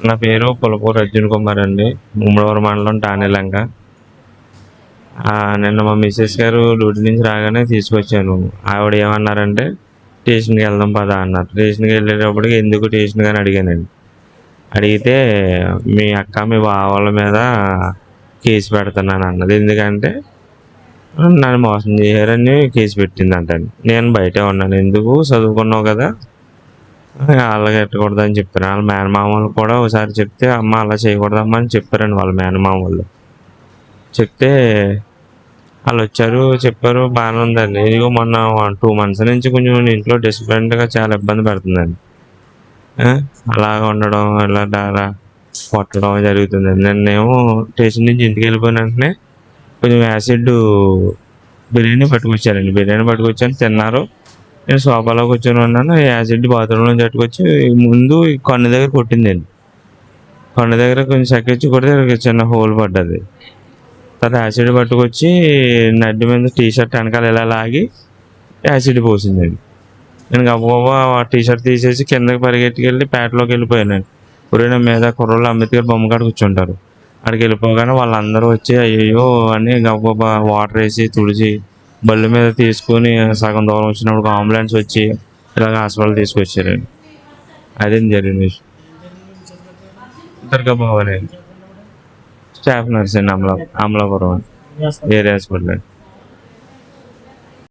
నా పేరు పులపూరి అర్జున్ కుమార్ అండి. ముమ్మడివరం మండలం టానేలంక. నిన్న మా మిసెస్ గారు డ్యూటీ నుంచి రాగానే తీసుకొచ్చాను. ఆవిడ ఏమన్నారంటే, స్టేషన్కి వెళ్దాం పదా అన్నారు. స్టేషన్కి వెళ్ళేటప్పటికి ఎందుకు స్టేషన్ అని అడిగానండి. అడిగితే మీ అక్క మీ బావల మీద కేసు పెడుతున్నాను అన్నది. ఎందుకంటే నన్ను మోసం చేశారని కేసు పెట్టిందంటండి. నేను బయటే ఉన్నాను. ఎందుకు చదువుకున్నావు కదా, అలాగ పెట్టకూడదని చెప్పాను. వాళ్ళ మేనమామలు కూడా ఒకసారి చెప్తే, అమ్మ అలా చేయకూడదమ్మా అని చెప్పారండి వాళ్ళ మేనమామలు. చెప్తే వాళ్ళు వచ్చారు, చెప్పారు, బాగానే ఉందండి. ఇదిగో మొన్న 2 months నుంచి కొంచెం ఇంట్లో డిసిప్లిన్డ్గా చాలా ఇబ్బంది పెడుతుందండి. అలాగ ఉండడం, ఇలా కొట్టడం జరుగుతుందండి. నిన్నేమో స్టేషన్ నుంచి ఇంటికి వెళ్ళిపోయిన వెంటనే కొంచెం యాసిడ్ బిర్యానీ పట్టుకొచ్చారండి. బిర్యానీ పట్టుకొచ్చాను, తిన్నారు. నేను సోఫాలో కూర్చొని ఉన్నాను. యాసిడ్ బాత్రూంలో పట్టుకొచ్చి ముందు ఈ కన్ను దగ్గర కొట్టిందండి. కన్ను దగ్గర కొంచెం చెక్కిచ్చి కొడితే చిన్న హోల్ పడ్డది. తర్వాత యాసిడ్ పట్టుకొచ్చి నడ్డి మీద టీషర్ట్ వెనకాల ఇలా లాగి యాసిడ్ పోసిందండి. నేను గబగబా టీ షర్ట్ తీసేసి కిందకి పరిగెట్టుకెళ్ళి పేటలోకి వెళ్ళిపోయానండి. నా మీద కుర్రోళ్ళు అంబేద్కర్ బొమ్మ కాడ కూర్చుంటారు. అక్కడికి వెళ్ళిపోగానే వాళ్ళందరూ వచ్చి అయ్యయ్యో అని గబగబా వాటర్ వేసి తుడిచి బళ్ళు మీద తీసుకొని సగం దూరం వచ్చినప్పుడు అంబులెన్స్ వచ్చి ఇలాగ హాస్పిటల్ తీసుకొచ్చారండి. అదేం జరిగింది విషయం. దుర్గా భవాని స్టాఫ్ నర్స్ అండి, అమలాపురం ఏరియా హాస్పిటల్ అండి.